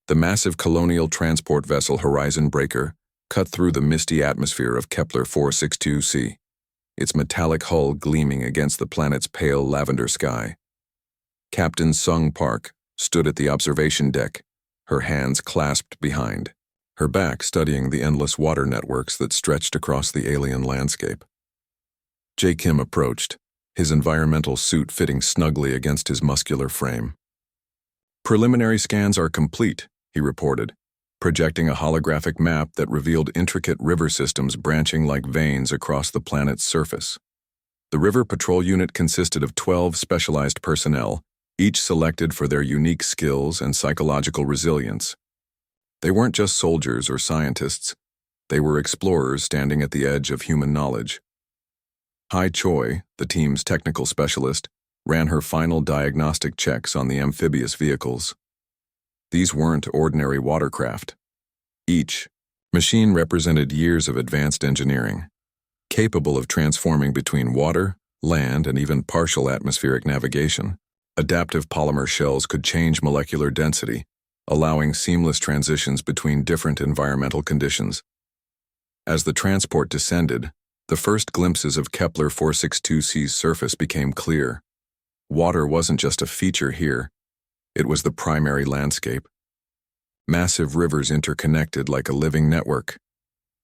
The massive colonial transport vessel Horizon Breaker cut through the misty atmosphere of Kepler 462c, its metallic hull gleaming against the planet's pale lavender sky. Captain Sung Park stood at the observation deck, her hands clasped behind, her back studying the endless water networks that stretched across the alien landscape. Jae Kim approached, his environmental suit fitting snugly against his muscular frame. "Preliminary scans are complete," he reported, projecting a holographic map that revealed intricate river systems branching like veins across the planet's surface. The River Patrol Unit consisted of 12 specialized personnel, each selected for their unique skills and psychological resilience. They weren't just soldiers or scientists, they were explorers standing at the edge of human knowledge. Hai Choi, the team's technical specialist, ran her final diagnostic checks on the amphibious vehicles. These weren't ordinary watercraft. Each machine represented years of advanced engineering, capable of transforming between water, land, and even partial atmospheric navigation. Adaptive polymer shells could change molecular density, allowing seamless transitions between different environmental conditions. As the transport descended, the first glimpses of Kepler 462c's surface became clear. Water wasn't just a feature here, it was the primary landscape. Massive rivers interconnected like a living network,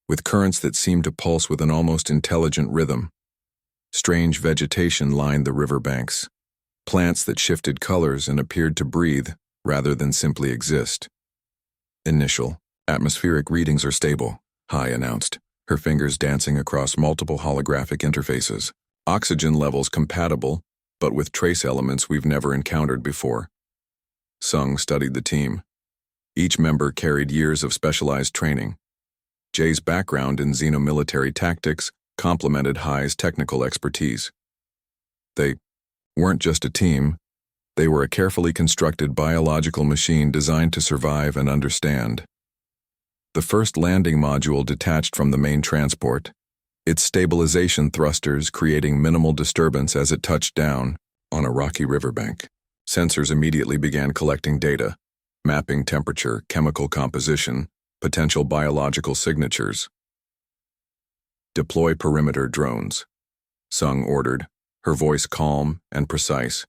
with currents that seemed to pulse with an almost intelligent rhythm. Strange vegetation lined the riverbanks, plants that shifted colors and appeared to breathe rather than simply exist. "Initial atmospheric readings are stable," Hai announced, her fingers dancing across multiple holographic interfaces. "Oxygen levels compatible, but with trace elements we've never encountered before." Sung studied the team. Each member carried years of specialized training. Jay's background in xenomilitary tactics complemented Hai's technical expertise. They weren't just a team, they were a carefully constructed biological machine designed to survive and understand. The first landing module detached from the main transport, its stabilization thrusters creating minimal disturbance as it touched down on a rocky riverbank. Sensors immediately began collecting data, mapping temperature, chemical composition, potential biological signatures. "Deploy perimeter drones," Sung ordered, her voice calm and precise.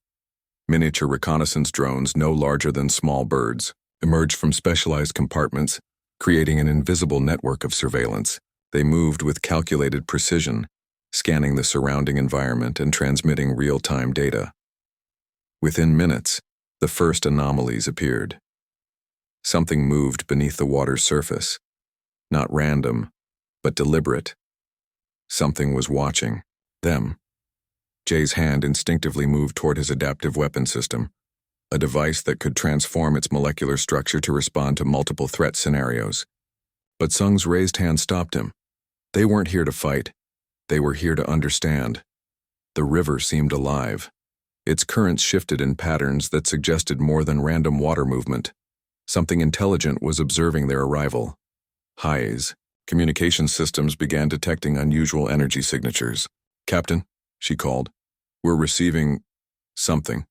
Miniature reconnaissance drones no larger than small birds emerged from specialized compartments, creating an invisible network of surveillance. They moved with calculated precision, scanning the surrounding environment and transmitting real-time data. Within minutes, the first anomalies appeared. Something moved beneath the water's surface. Not random, but deliberate. Something was watching them. Jay's hand instinctively moved toward his adaptive weapon system, a device that could transform its molecular structure to respond to multiple threat scenarios. But Sung's raised hand stopped him. They weren't here to fight. They were here to understand. The river seemed alive. Its currents shifted in patterns that suggested more than random water movement. Something intelligent was observing their arrival. Hai's communication systems began detecting unusual energy signatures. "Captain," she called, "we're receiving something.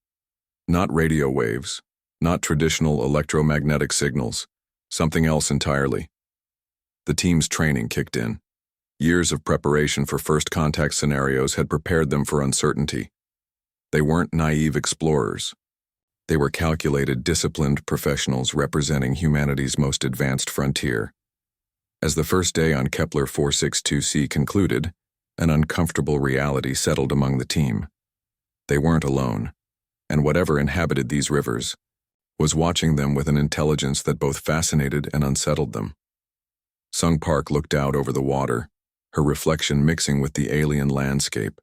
Not radio waves, not traditional electromagnetic signals, something else entirely." The team's training kicked in. Years of preparation for first contact scenarios had prepared them for uncertainty. They weren't naive explorers. They were calculated, disciplined professionals representing humanity's most advanced frontier. As the first day on Kepler 462c concluded, an uncomfortable reality settled among the team. They weren't alone, and whatever inhabited these rivers was watching them with an intelligence that both fascinated and unsettled them. Sung Park looked out over the water, her reflection mixing with the alien landscape.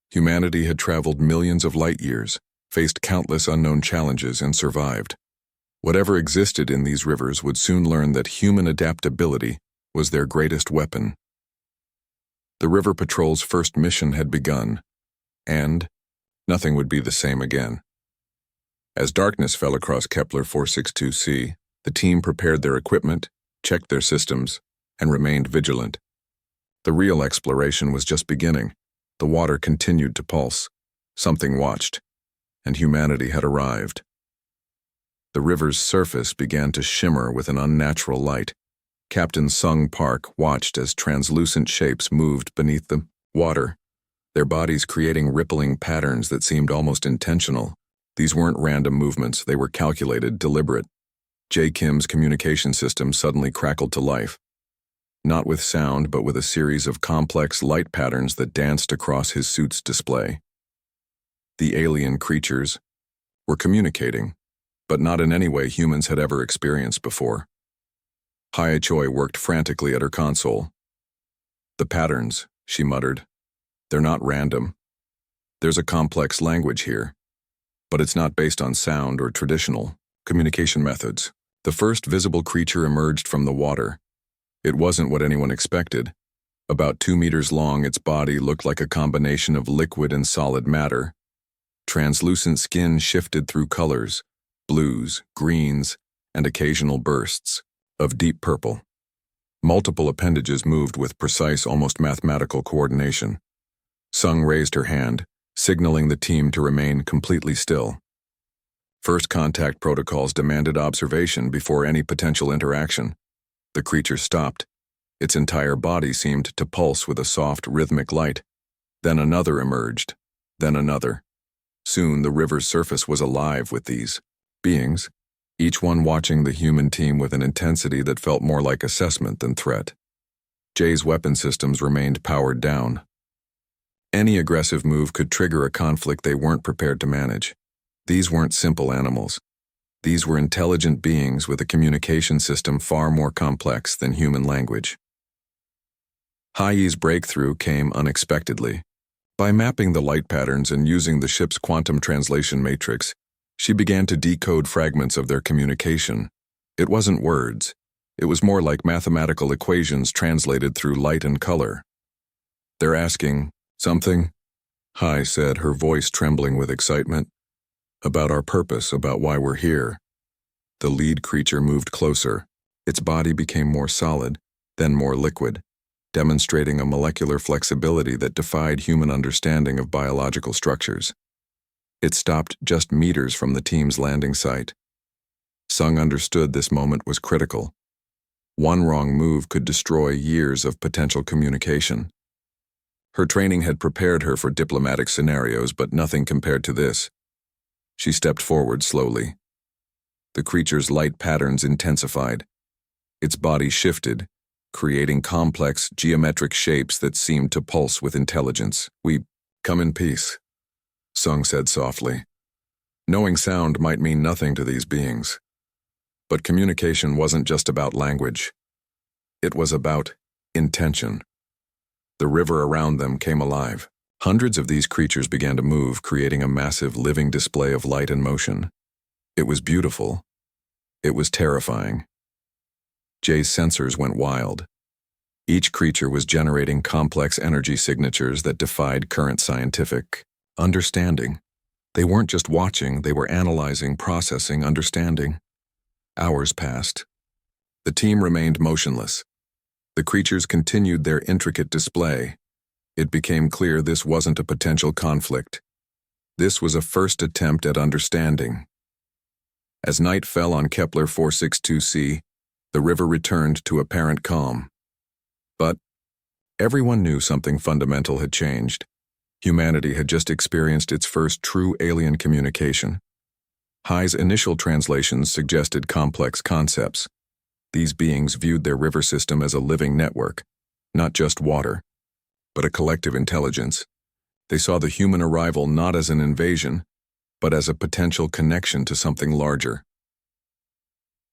Humanity had traveled millions of light years, faced countless unknown challenges, and survived. Whatever existed in these rivers would soon learn that human adaptability was their greatest weapon. The River Patrol's first mission had begun, and nothing would be the same again. As darkness fell across Kepler 462c, the team prepared their equipment, checked their systems, and remained vigilant. The real exploration was just beginning. The water continued to pulse. Something watched, and humanity had arrived. The river's surface began to shimmer with an unnatural light. Captain Sung Park watched as translucent shapes moved beneath the water, their bodies creating rippling patterns that seemed almost intentional. These weren't random movements, they were calculated, deliberate. Jae Kim's communication system suddenly crackled to life. Not with sound, but with a series of complex light patterns that danced across his suit's display. The alien creatures were communicating, but not in any way humans had ever experienced before. HFY worked frantically at her console. "The patterns," she muttered. "They're not random. There's a complex language here, but it's not based on sound or traditional communication methods." The first visible creature emerged from the water. It wasn't what anyone expected. About 2 meters long, its body looked like a combination of liquid and solid matter. Translucent skin shifted through colors, blues, greens, and occasional bursts of deep purple. Multiple appendages moved with precise, almost mathematical coordination. Sung raised her hand, signaling the team to remain completely still. First contact protocols demanded observation before any potential interaction. The creature stopped. Its entire body seemed to pulse with a soft, rhythmic light. Then another emerged. Then another. Soon the river's surface was alive with these beings, each one watching the human team with an intensity that felt more like assessment than threat. Jay's weapon systems remained powered down. Any aggressive move could trigger a conflict they weren't prepared to manage. These weren't simple animals. These were intelligent beings with a communication system far more complex than human language. HFY's breakthrough came unexpectedly. By mapping the light patterns and using the ship's quantum translation matrix, she began to decode fragments of their communication. It wasn't words. It was more like mathematical equations translated through light and color. "They're asking something," HFY said, her voice trembling with excitement. "About our purpose, about why we're here." The lead creature moved closer. Its body became more solid, then more liquid, demonstrating a molecular flexibility that defied human understanding of biological structures. It stopped just meters from the team's landing site. Sung understood this moment was critical. One wrong move could destroy years of potential communication. Her training had prepared her for diplomatic scenarios, but nothing compared to this. She stepped forward slowly. The creature's light patterns intensified. Its body shifted, creating complex geometric shapes that seemed to pulse with intelligence. "We come in peace," Sung said softly. Knowing sound might mean nothing to these beings. But communication wasn't just about language. It was about intention. The river around them came alive. Hundreds of these creatures began to move, creating a massive living display of light and motion. It was beautiful. It was terrifying. Jay's sensors went wild. Each creature was generating complex energy signatures that defied current scientific understanding. They weren't just watching, they were analyzing, processing, understanding. Hours passed. The team remained motionless. The creatures continued their intricate display. It became clear this wasn't a potential conflict. This was a first attempt at understanding. As night fell on Kepler 462c, the river returned to apparent calm. But everyone knew something fundamental had changed. Humanity had just experienced its first true alien communication. HFY's initial translations suggested complex concepts. These beings viewed their river system as a living network, not just water, but a collective intelligence. They saw the human arrival not as an invasion, but as a potential connection to something larger.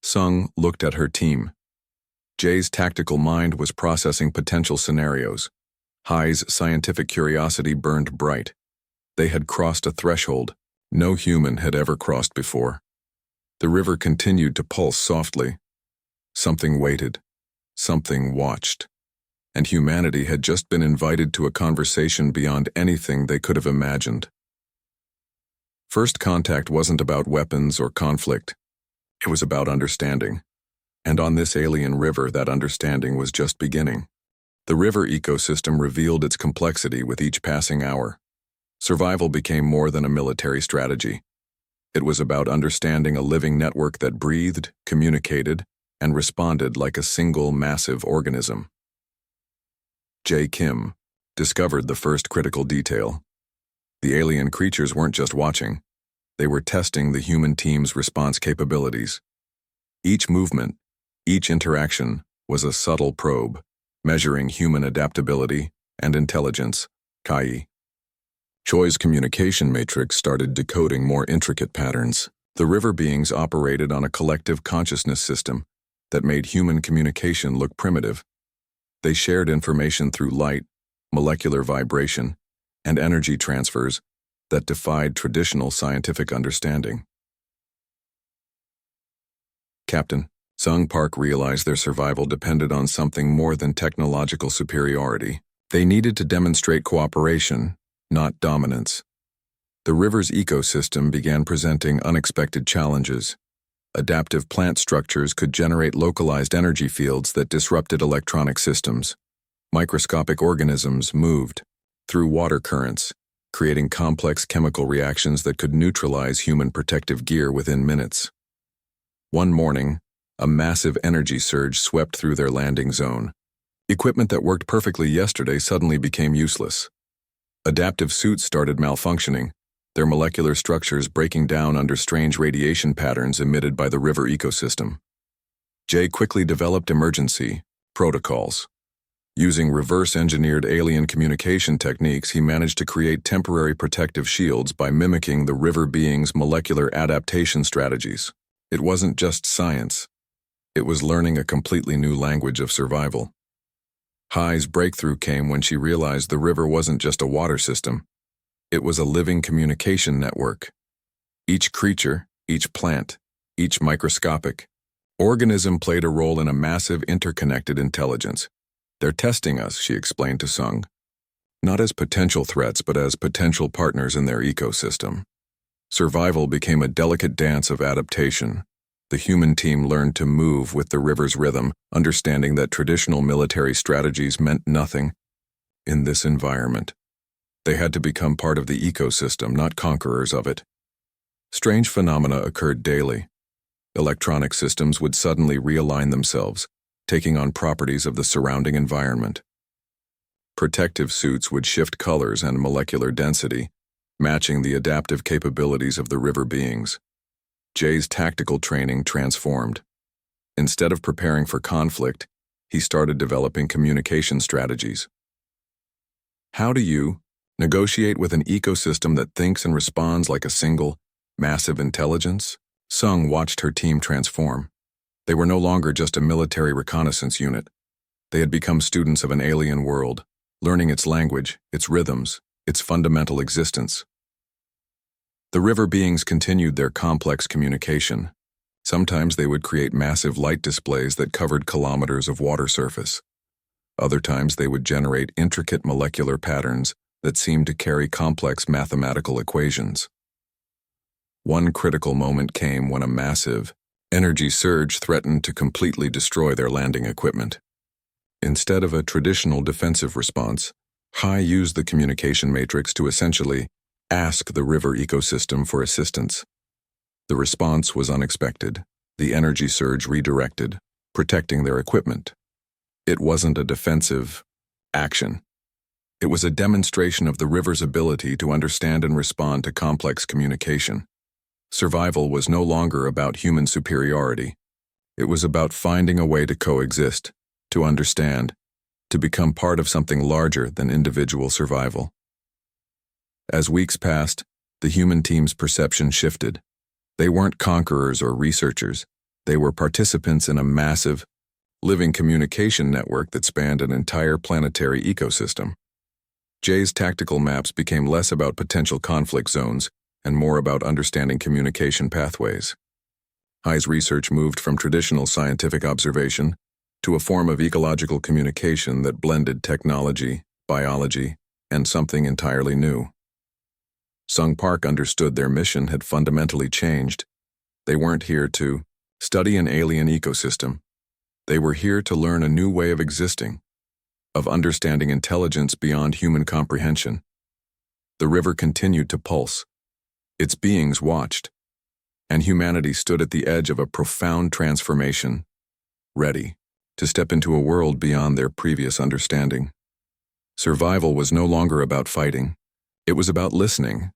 Sung looked at her team. Jay's tactical mind was processing potential scenarios. HFY's scientific curiosity burned bright. They had crossed a threshold no human had ever crossed before. The river continued to pulse softly. Something waited. Something watched. And humanity had just been invited to a conversation beyond anything they could have imagined. First contact wasn't about weapons or conflict. It was about understanding. And on this alien river, that understanding was just beginning. The river ecosystem revealed its complexity with each passing hour. Survival became more than a military strategy. It was about understanding a living network that breathed, communicated, and responded like a single massive organism. J. Kim discovered the first critical detail. The alien creatures weren't just watching, they were testing the human team's response capabilities. Each movement, each interaction was a subtle probe, measuring human adaptability and intelligence, Kai. Choi's communication matrix started decoding more intricate patterns. The river beings operated on a collective consciousness system that made human communication look primitive. They shared information through light, molecular vibration, and energy transfers that defied traditional scientific understanding. Captain, Sung Park realized their survival depended on something more than technological superiority. They needed to demonstrate cooperation, not dominance. The river's ecosystem began presenting unexpected challenges. Adaptive plant structures could generate localized energy fields that disrupted electronic systems. Microscopic organisms moved through water currents, creating complex chemical reactions that could neutralize human protective gear within minutes. One morning, a massive energy surge swept through their landing zone. Equipment that worked perfectly yesterday suddenly became useless. Adaptive suits started malfunctioning, their molecular structures breaking down under strange radiation patterns emitted by the river ecosystem. Jay quickly developed emergency protocols. Using reverse-engineered alien communication techniques, he managed to create temporary protective shields by mimicking the river beings' molecular adaptation strategies. It wasn't just science. It was learning a completely new language of survival. Hai's breakthrough came when she realized the river wasn't just a water system. It was a living communication network. Each creature, each plant, each microscopic organism played a role in a massive interconnected intelligence. They're testing us, she explained to Sung. Not as potential threats, but as potential partners in their ecosystem. Survival became a delicate dance of adaptation. The human team learned to move with the river's rhythm, understanding that traditional military strategies meant nothing in this environment. They had to become part of the ecosystem, not conquerors of it. Strange phenomena occurred daily. Electronic systems would suddenly realign themselves, taking on properties of the surrounding environment. Protective suits would shift colors and molecular density, matching the adaptive capabilities of the river beings. Jay's tactical training transformed. Instead of preparing for conflict, he started developing communication strategies. How do you negotiate with an ecosystem that thinks and responds like a single, massive intelligence? Sung watched her team transform. They were no longer just a military reconnaissance unit. They had become students of an alien world, learning its language, its rhythms, its fundamental existence. The river beings continued their complex communication. Sometimes they would create massive light displays that covered kilometers of water surface. Other times they would generate intricate molecular patterns that seemed to carry complex mathematical equations. One critical moment came when a massive energy surge threatened to completely destroy their landing equipment. Instead of a traditional defensive response, Hai used the communication matrix to essentially ask the river ecosystem for assistance. The response was unexpected. The energy surge redirected, protecting their equipment. It wasn't a defensive action. It was a demonstration of the river's ability to understand and respond to complex communication. Survival was no longer about human superiority. It was about finding a way to coexist, to understand, to become part of something larger than individual survival. As weeks passed, the human team's perception shifted. They weren't conquerors or researchers. They were participants in a massive, living communication network that spanned an entire planetary ecosystem. Jay's tactical maps became less about potential conflict zones and more about understanding communication pathways. Hai's research moved from traditional scientific observation to a form of ecological communication that blended technology, biology, and something entirely new. Sung Park understood their mission had fundamentally changed. They weren't here to study an alien ecosystem. They were here to learn a new way of existing, of understanding intelligence beyond human comprehension. The river continued to pulse. Its beings watched, and humanity stood at the edge of a profound transformation, ready to step into a world beyond their previous understanding. Survival was no longer about fighting, it was about listening.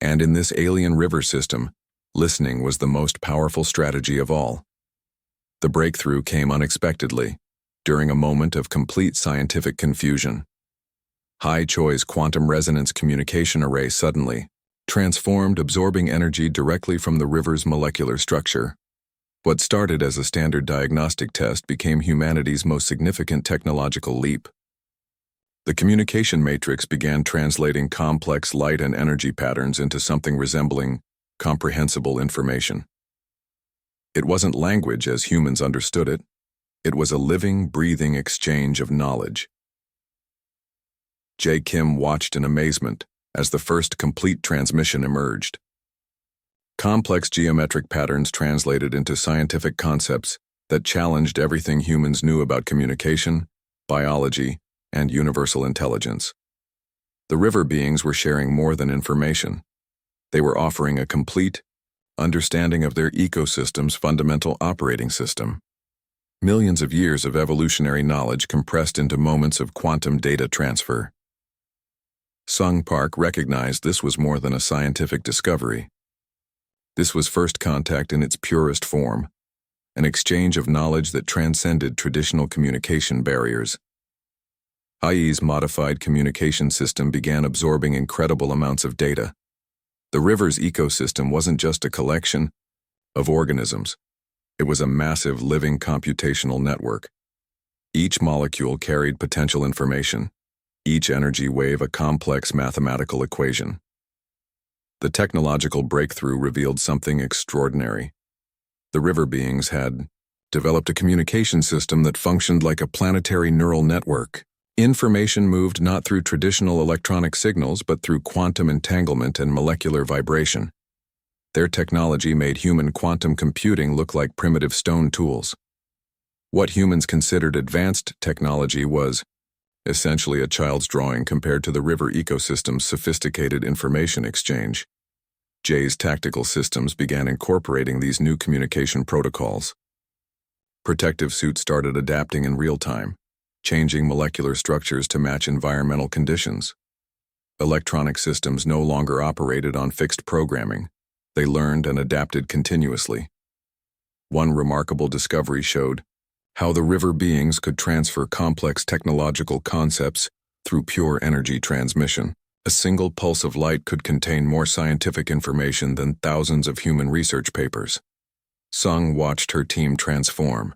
And in this alien river system, listening was the most powerful strategy of all. The breakthrough came unexpectedly, during a moment of complete scientific confusion. HFY's quantum resonance communication array suddenly transformed, absorbing energy directly from the river's molecular structure. What started as a standard diagnostic test became humanity's most significant technological leap. The communication matrix began translating complex light and energy patterns into something resembling comprehensible information. It wasn't language as humans understood it. It was a living, breathing exchange of knowledge. J. Kim watched in amazement as the first complete transmission emerged. Complex geometric patterns translated into scientific concepts that challenged everything humans knew about communication, biology, and universal intelligence. The river beings were sharing more than information. They were offering a complete understanding of their ecosystem's fundamental operating system. Millions of years of evolutionary knowledge compressed into moments of quantum data transfer. Sung Park recognized this was more than a scientific discovery. This was first contact in its purest form, an exchange of knowledge that transcended traditional communication barriers. HFY's modified communication system began absorbing incredible amounts of data. The river's ecosystem wasn't just a collection of organisms. It was a massive living computational network. Each molecule carried potential information, each energy wave a complex mathematical equation. The technological breakthrough revealed something extraordinary. The river beings had developed a communication system that functioned like a planetary neural network. Information moved not through traditional electronic signals but through quantum entanglement and molecular vibration. Their technology made human quantum computing look like primitive stone tools. What humans considered advanced technology was essentially a child's drawing compared to the river ecosystem's sophisticated information exchange. Jay's tactical systems began incorporating these new communication protocols. Protective suits started adapting in real time, changing molecular structures to match environmental conditions. Electronic systems no longer operated on fixed programming. They learned and adapted continuously. One remarkable discovery showed how the river beings could transfer complex technological concepts through pure energy transmission. A single pulse of light could contain more scientific information than thousands of human research papers. Sung watched her team transform.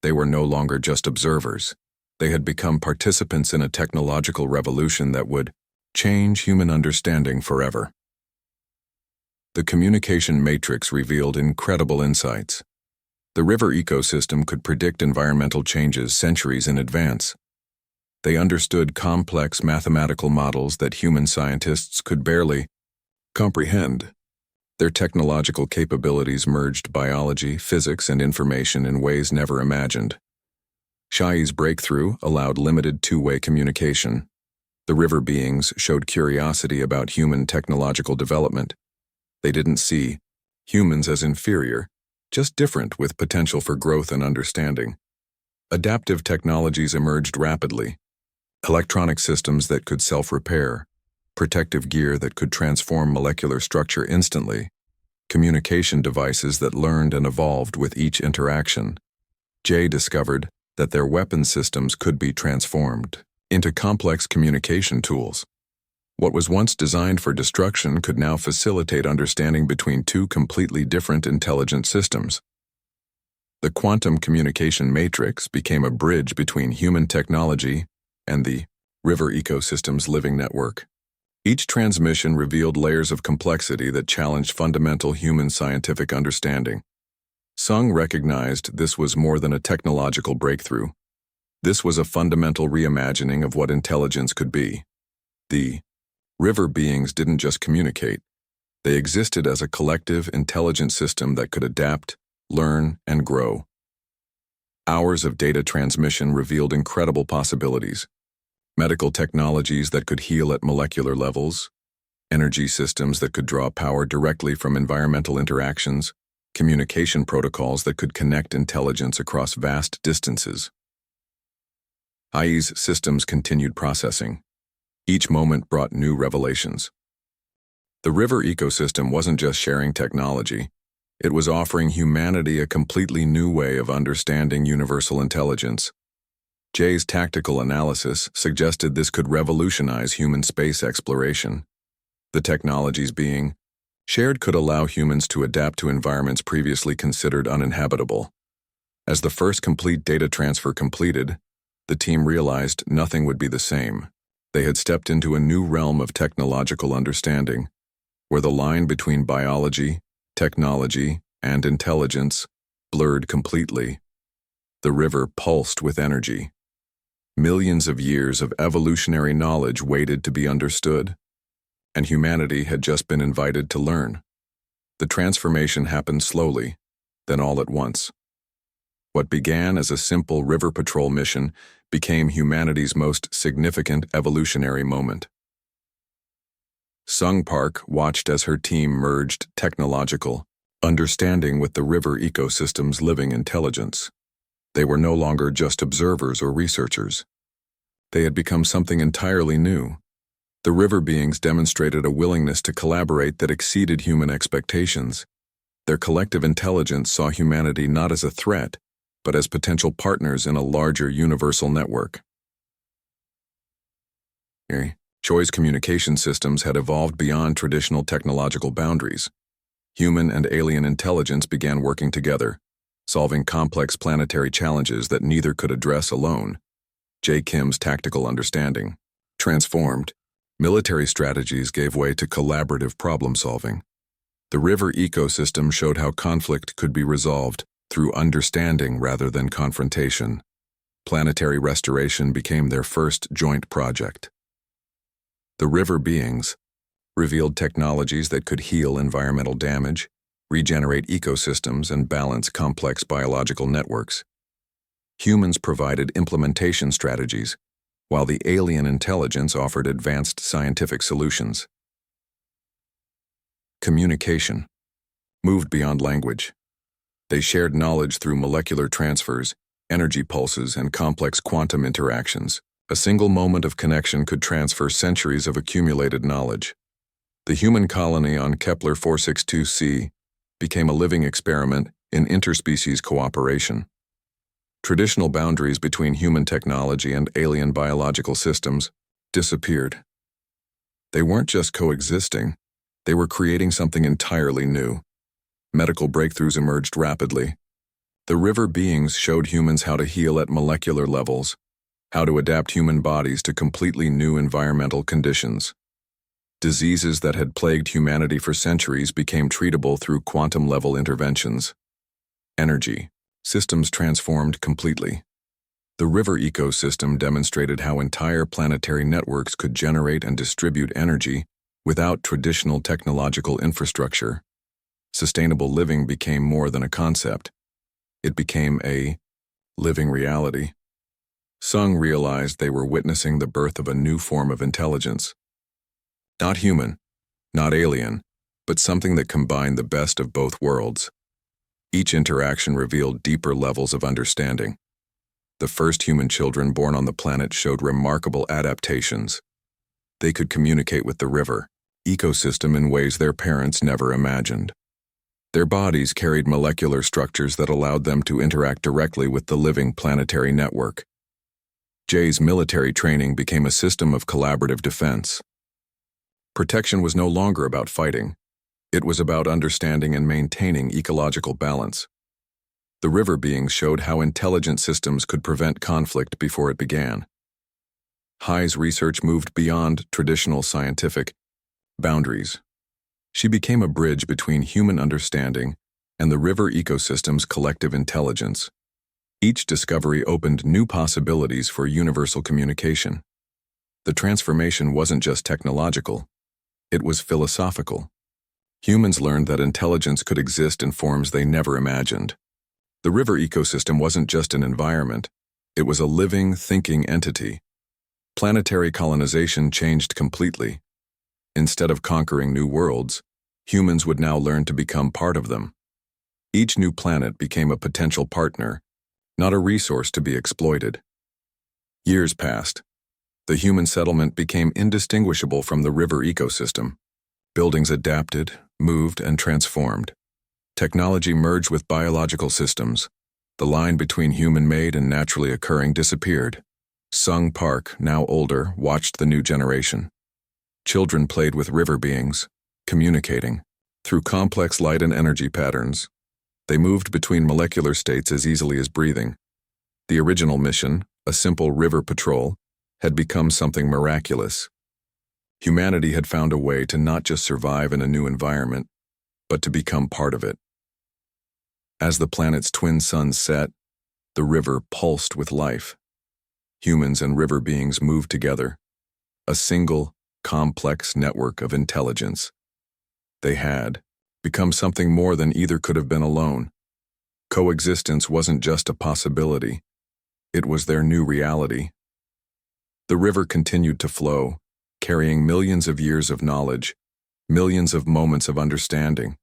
They were no longer just observers. They had become participants in a technological revolution that would change human understanding forever. The communication matrix revealed incredible insights. The river ecosystem could predict environmental changes centuries in advance. They understood complex mathematical models that human scientists could barely comprehend. Their technological capabilities merged biology, physics, and information in ways never imagined. HFY's breakthrough allowed limited two-way communication. The river beings showed curiosity about human technological development. They didn't see humans as inferior, just different with potential for growth and understanding. Adaptive technologies emerged rapidly. Electronic systems that could self-repair, protective gear that could transform molecular structure instantly, communication devices that learned and evolved with each interaction. Jay discovered that their weapon systems could be transformed into complex communication tools. What was once designed for destruction could now facilitate understanding between two completely different intelligent systems. The quantum communication matrix became a bridge between human technology and the river ecosystem's living network. Each transmission revealed layers of complexity that challenged fundamental human scientific understanding. Sung recognized this was more than a technological breakthrough. This was a fundamental reimagining of what intelligence could be. The river beings didn't just communicate. They existed as a collective, intelligent system that could adapt, learn, and grow. Hours of data transmission revealed incredible possibilities. Medical technologies that could heal at molecular levels, energy systems that could draw power directly from environmental interactions, communication protocols that could connect intelligence across vast distances. HFY's systems continued processing. Each moment brought new revelations. The river ecosystem wasn't just sharing technology, it was offering humanity a completely new way of understanding universal intelligence. Jay's tactical analysis suggested this could revolutionize human space exploration. The technologies being shared could allow humans to adapt to environments previously considered uninhabitable. As the first complete data transfer completed, the team realized nothing would be the same. They had stepped into a new realm of technological understanding, where the line between biology, technology, and intelligence blurred completely. The river pulsed with energy. Millions of years of evolutionary knowledge waited to be understood, and humanity had just been invited to learn. The transformation happened slowly, then all at once. What began as a simple river patrol mission became humanity's most significant evolutionary moment. Sung Park watched as her team merged technological understanding with the river ecosystem's living intelligence. They were no longer just observers or researchers. They had become something entirely new. The river beings demonstrated a willingness to collaborate that exceeded human expectations. Their collective intelligence saw humanity not as a threat, but as potential partners in a larger universal network. Choi's communication systems had evolved beyond traditional technological boundaries. Human and alien intelligence began working together, solving complex planetary challenges that neither could address alone. J. Kim's tactical understanding transformed. Military strategies gave way to collaborative problem-solving. The river ecosystem showed how conflict could be resolved through understanding rather than confrontation. Planetary restoration became their first joint project. The river beings revealed technologies that could heal environmental damage, regenerate ecosystems, and balance complex biological networks. Humans provided implementation strategies, while the alien intelligence offered advanced scientific solutions. Communication moved beyond language. They shared knowledge through molecular transfers, energy pulses, and complex quantum interactions. A single moment of connection could transfer centuries of accumulated knowledge. The human colony on Kepler 462c became a living experiment in interspecies cooperation. Traditional boundaries between human technology and alien biological systems disappeared. They weren't just coexisting, they were creating something entirely new. Medical breakthroughs emerged rapidly. The river beings showed humans how to heal at molecular levels, how to adapt human bodies to completely new environmental conditions. Diseases that had plagued humanity for centuries became treatable through quantum-level interventions. Energy systems transformed completely. The river ecosystem demonstrated how entire planetary networks could generate and distribute energy without traditional technological infrastructure. Sustainable living became more than a concept. It became a living reality. Sung realized they were witnessing the birth of a new form of intelligence. Not human, not alien, but something that combined the best of both worlds. Each interaction revealed deeper levels of understanding. The first human children born on the planet showed remarkable adaptations. They could communicate with the river ecosystem in ways their parents never imagined. Their bodies carried molecular structures that allowed them to interact directly with the living planetary network. Jay's military training became a system of collaborative defense. Protection was no longer about fighting. It was about understanding and maintaining ecological balance. The river beings showed how intelligent systems could prevent conflict before it began. HFY's research moved beyond traditional scientific boundaries. She became a bridge between human understanding and the river ecosystem's collective intelligence. Each discovery opened new possibilities for universal communication. The transformation wasn't just technological, it was philosophical. Humans learned that intelligence could exist in forms they never imagined. The river ecosystem wasn't just an environment, it was a living, thinking entity. Planetary colonization changed completely. Instead of conquering new worlds, humans would now learn to become part of them. Each new planet became a potential partner, not a resource to be exploited. Years passed. The human settlement became indistinguishable from the river ecosystem. Buildings adapted, moved, and transformed. Technology merged with biological systems. The line between human-made and naturally occurring disappeared. Sung Park, now older, watched the new generation. Children played with river beings, communicating. Through complex light and energy patterns, they moved between molecular states as easily as breathing. The original mission, a simple river patrol, had become something miraculous. Humanity had found a way to not just survive in a new environment, but to become part of it. As the planet's twin suns set, the river pulsed with life. Humans and river beings moved together, a single, complex network of intelligence. They had become something more than either could have been alone. Coexistence wasn't just a possibility, it was their new reality. The river continued to flow, carrying millions of years of knowledge, millions of moments of understanding.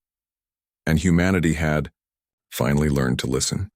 And humanity had finally learned to listen.